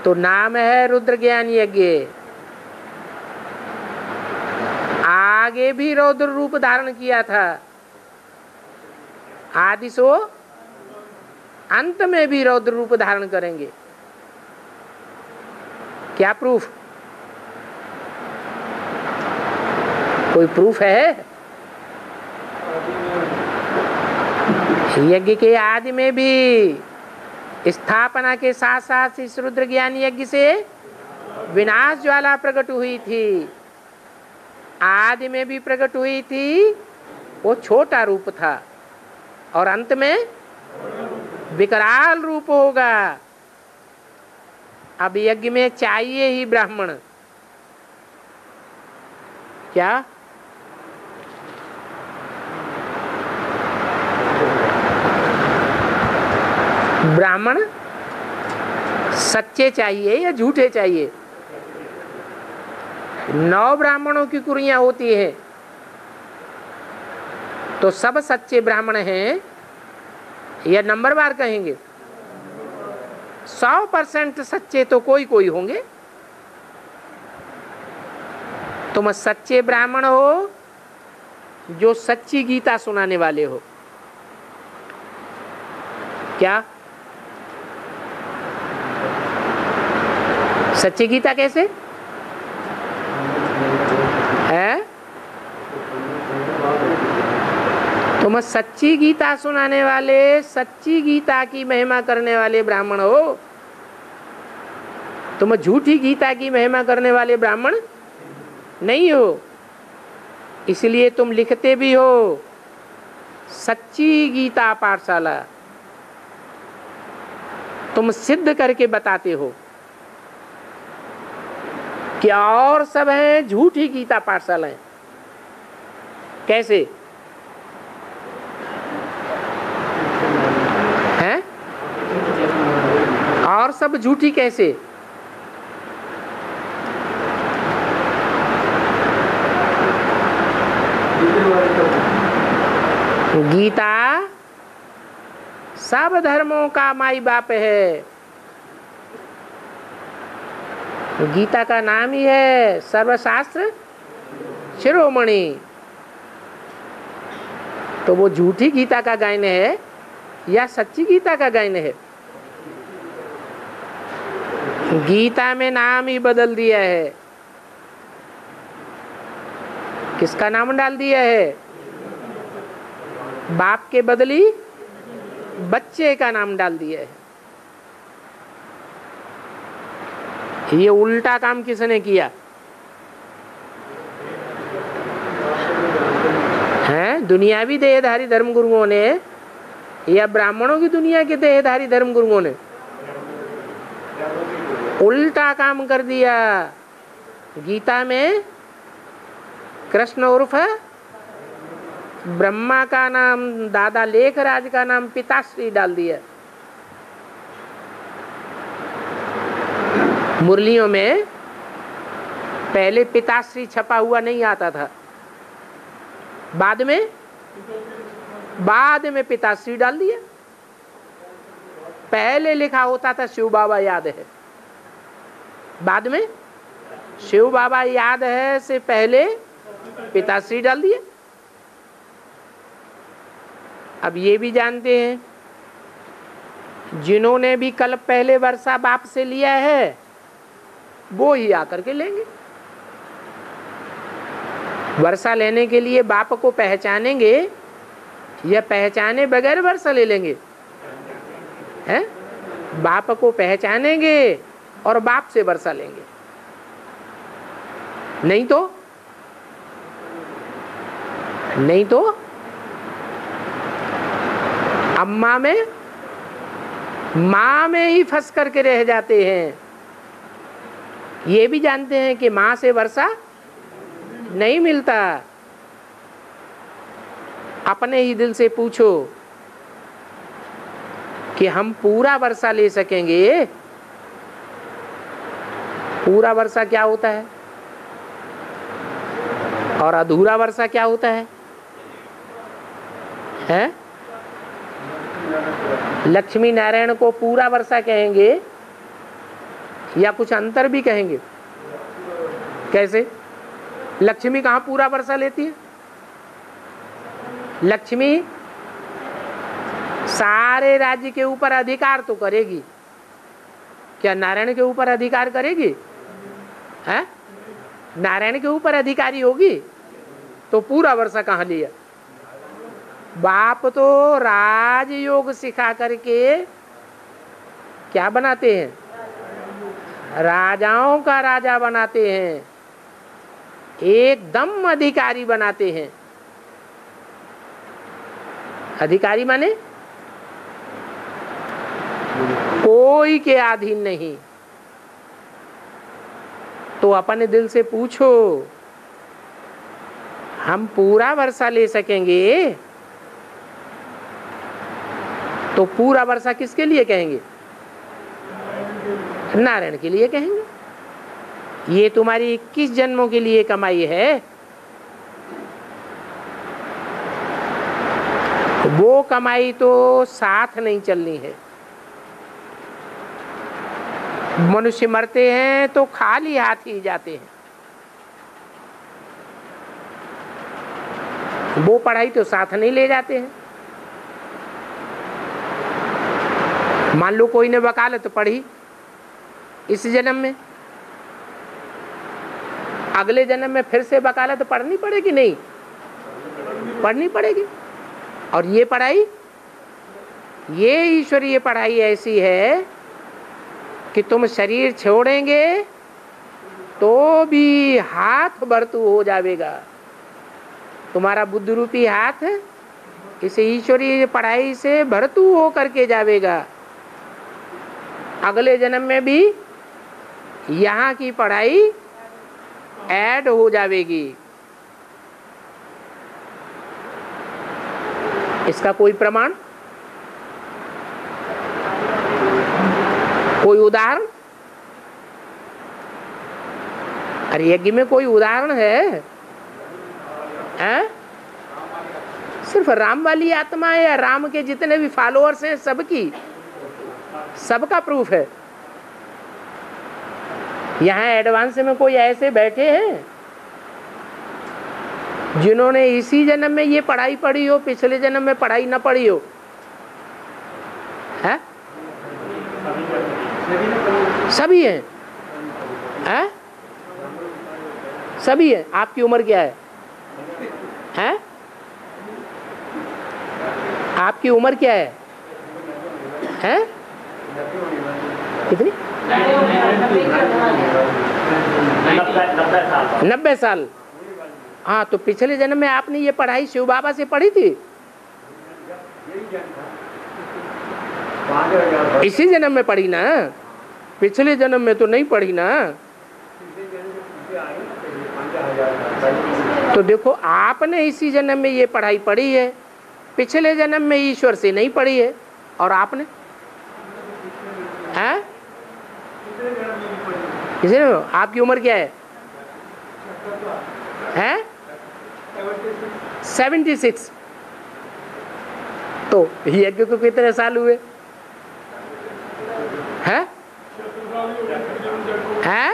तो नाम है रुद्र ज्ञान यज्ञ। आगे भी रौद्र रूप धारण किया था, आदि सो अंत में भी रौद्र रूप धारण करेंगे। क्या प्रूफ? कोई प्रूफ है? यज्ञ के आदि में भी स्थापना के साथ साथ इस रुद्र ज्ञान यज्ञ से विनाश ज्वाला प्रकट हुई थी। आदि में भी प्रकट हुई थी, वो छोटा रूप था, और अंत में विकराल रूप होगा। अब यज्ञ में चाहिए ही ब्राह्मण। क्या? ब्राह्मण सच्चे चाहिए या झूठे चाहिए? 9 ब्राह्मणों की कुरियां होती हैं, तो सब सच्चे ब्राह्मण हैं या नंबरवार कहेंगे? 100% सच्चे तो कोई कोई होंगे। तुम सच्चे ब्राह्मण हो जो सच्ची गीता सुनाने वाले हो। क्या? सच्ची गीता कैसे है? तुम सच्ची गीता सुनाने वाले, सच्ची गीता की महिमा करने वाले ब्राह्मण हो। तुम झूठी गीता की महिमा करने वाले ब्राह्मण नहीं हो। इसलिए तुम लिखते भी हो सच्ची गीता पाठशाला, तुम सिद्ध करके बताते हो कि और सब हैं झूठी गीता पाठशालाएं। कैसे हैं? और सब झूठी कैसे? गीता सब धर्मों का माई बाप है। गीता का नाम ही है सर्वशास्त्र शिरोमणि। तो वो झूठी गीता का गायन है या सच्ची गीता का गायन है? गीता में नाम ही बदल दिया है। किसका नाम डाल दिया है? बाप के बदली बच्चे का नाम डाल दिया है। ये उल्टा काम किसने किया है? दुनियावी देहधारी धर्मगुरुओं ने या ब्राह्मणों की दुनिया के देहधारी धर्मगुरुओं ने उल्टा काम कर दिया। गीता में कृष्ण उर्फ ब्रह्मा का नाम, दादा लेखराज का नाम पिताश्री डाल दिया। मुरलियों में पहले पिताश्री छपा हुआ नहीं आता था, बाद में पिताश्री डाल दिया। पहले लिखा होता था शिव बाबा याद है, बाद में शिव बाबा याद है से पहले पिताश्री डाल दिया। अब ये भी जानते हैं जिन्होंने भी कल पहले वर्षा बाप से लिया है वो ही आकर के लेंगे। वर्षा लेने के लिए बाप को पहचानेंगे या पहचाने बगैर वर्षा ले लेंगे? हैं? बाप को पहचानेंगे और बाप से वर्षा लेंगे, नहीं तो अम्मा में माँ में ही फंस करके रह जाते हैं। ये भी जानते हैं कि माँ से वर्षा नहीं मिलता। अपने ही दिल से पूछो कि हम पूरा वर्षा ले सकेंगे? पूरा वर्षा क्या होता है और अधूरा वर्षा क्या होता है? हैं? लक्ष्मी नारायण को पूरा वर्षा कहेंगे या कुछ अंतर भी कहेंगे? कैसे? लक्ष्मी कहाँ पूरा वर्षा लेती है? लक्ष्मी सारे राज्य के ऊपर अधिकार तो करेगी, क्या नारायण के ऊपर अधिकार करेगी? है नारायण के ऊपर अधिकारी होगी तो पूरा वर्षा कहाँ लिया? बाप तो राजयोग सिखा करके क्या बनाते हैं? राजाओं का राजा बनाते हैं, एकदम अधिकारी बनाते हैं। अधिकारी माने कोई के अधीन नहीं। तो अपने दिल से पूछो, हम पूरा वर्षा ले सकेंगे? तो पूरा वर्षा किसके लिए कहेंगे? नारायण के लिए कहेंगे। ये तुम्हारी 21 जन्मों के लिए कमाई है। वो कमाई तो साथ नहीं चलनी है। मनुष्य मरते हैं तो खाली हाथ ही जाते हैं। वो पढ़ाई तो साथ नहीं ले जाते हैं। मान लो कोई ने वकालत पढ़ी इस जन्म में, अगले जन्म में फिर से वकालत पढ़नी पड़ेगी? नहीं पढ़नी पड़ेगी। और ये पढ़ाई, ये ईश्वरीय पढ़ाई ऐसी है कि तुम शरीर छोड़ेंगे तो भी हाथ भरतू हो जाएगा। तुम्हारा बुद्धि रूपी हाथ इस ईश्वरीय पढ़ाई से भरतू हो करके जाएगा। अगले जन्म में भी यहाँ की पढ़ाई ऐड हो जाएगी। इसका कोई प्रमाण, कोई उदाहरण? अरे यज्ञ में कोई उदाहरण है? सिर्फ राम वाली आत्मा है या राम के जितने भी फॉलोअर्स हैं सबकी, सबका प्रूफ है। यहाँ एडवांस में कोई ऐसे बैठे हैं जिन्होंने इसी जन्म में ये पढ़ाई पढ़ी हो, पिछले जन्म में पढ़ाई ना पढ़ी हो? है? सभी हैं। है? सभी हैं। आपकी उम्र क्या है? हैं? आपकी उम्र क्या है? हैं? कितनी? 90 साल। हाँ, तो पिछले जन्म में आपने ये पढ़ाई शिव बाबा से पढ़ी थी? इसी जन्म में पढ़ी ना, पिछले जन्म में तो नहीं पढ़ी ना। तो देखो, आपने इसी जन्म में ये पढ़ाई पढ़ी है, पिछले जन्म में ईश्वर से नहीं पढ़ी है। और आपने हैं? आपकी उम्र क्या है? हैं? 76। तो यज्ञ को कितने साल हुए? हैं? हैं?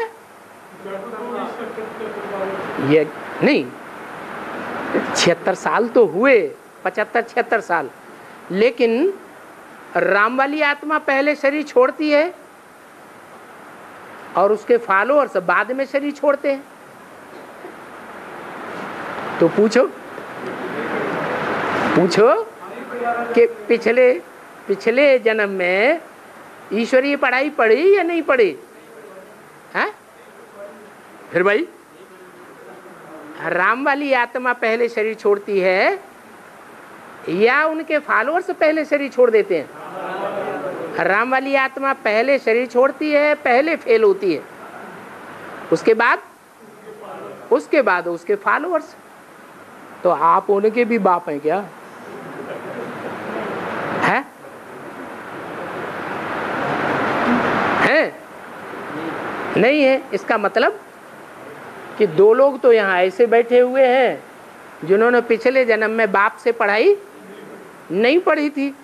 ये नहीं, 76 साल तो हुए, 75-76 साल। लेकिन राम वाली आत्मा पहले शरीर छोड़ती है और उसके फॉलोअर्स बाद में शरीर छोड़ते हैं। तो पूछो कि पिछले जन्म में ईश्वरीय पढ़ाई पढ़ी या नहीं पढ़ी? है? फिर भाई, राम वाली आत्मा पहले शरीर छोड़ती है या उनके फॉलोअर्स पहले शरीर छोड़ देते हैं? राम वाली आत्मा पहले शरीर छोड़ती है, पहले फेल होती है, उसके बाद उसके फॉलोअर्स। तो आप उनके भी बाप हैं क्या? है? नहीं है। इसका मतलब कि दो लोग तो यहाँ ऐसे बैठे हुए हैं जिन्होंने पिछले जन्म में बाप से पढ़ाई नहीं पढ़ी थी।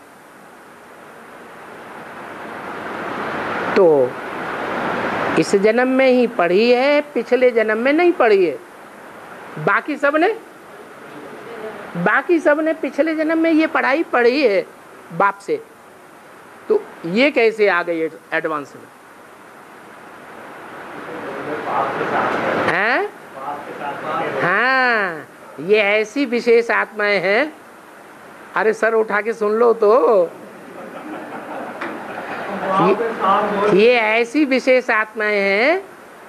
तो इस जन्म में ही पढ़ी है, पिछले जन्म में नहीं पढ़ी है। बाकी सबने पिछले जन्म में ये पढ़ाई पढ़ी है, बाप से। तो ये कैसे आ गई एडवांस में? हैं? हाँ, ये ऐसी विशेष आत्माएं हैं। अरे सर उठा के सुन लो तो, ये ऐसी विशेष आत्माएं हैं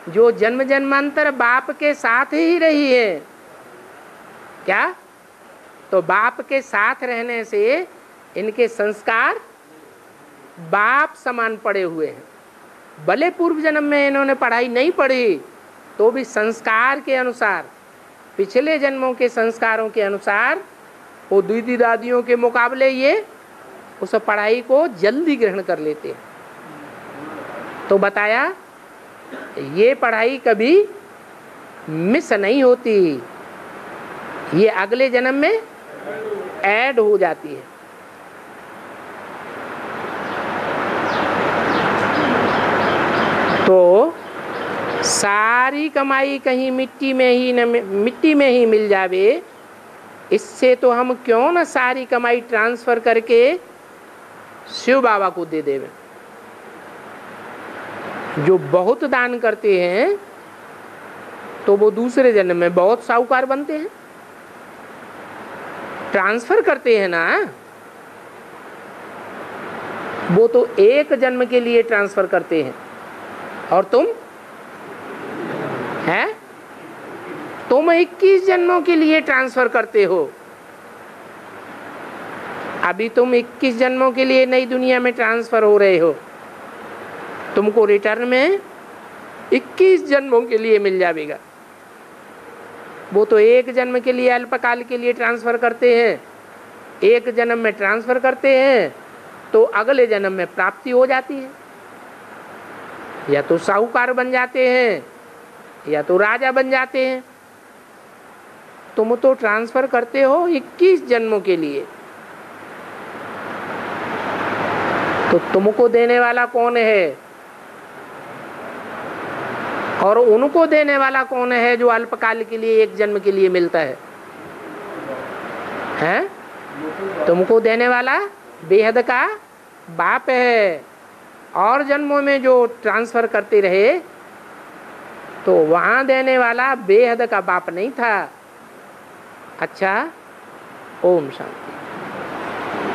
जो जन्म जन्मांतर बाप के साथ ही रही है। क्या? तो बाप के साथ रहने से इनके संस्कार बाप समान पड़े हुए हैं। भले पूर्व जन्म में इन्होंने पढ़ाई नहीं पढ़ी तो भी संस्कार के अनुसार, पिछले जन्मों के संस्कारों के अनुसार वो दीदी दादियों के मुकाबले ये उस पढ़ाई को जल्दी ग्रहण कर लेते हैं। तो बताया ये पढ़ाई कभी मिस नहीं होती, ये अगले जन्म में ऐड हो जाती है। तो सारी कमाई कहीं मिट्टी में ही मिल जावे, इससे तो हम क्यों ना सारी कमाई ट्रांसफर करके शिव बाबा को दे देवे। जो बहुत दान करते हैं तो वो दूसरे जन्म में बहुत साहूकार बनते हैं। ट्रांसफर करते हैं ना, वो तो एक जन्म के लिए ट्रांसफर करते हैं, और तुम 21 जन्मों के लिए ट्रांसफर करते हो। अभी तुम 21 जन्मों के लिए नई दुनिया में ट्रांसफर हो रहे हो, तुमको रिटर्न में 21 जन्मों के लिए मिल जाएगा। वो तो एक जन्म के लिए अल्पकाल के लिए ट्रांसफर करते हैं, एक जन्म में ट्रांसफर करते हैं तो अगले जन्म में प्राप्ति हो जाती है। या तो साहूकार बन जाते हैं या तो राजा बन जाते हैं। तुम तो ट्रांसफर करते हो 21 जन्मों के लिए। तो तुमको देने वाला कौन है और उनको देने वाला कौन है जो अल्पकाल के लिए एक जन्म के लिए मिलता है? हैं? तुमको देने वाला बेहद का बाप है, और जन्मों में जो ट्रांसफर करते रहे तो वहां देने वाला बेहद का बाप नहीं था। अच्छा, ओम शांति।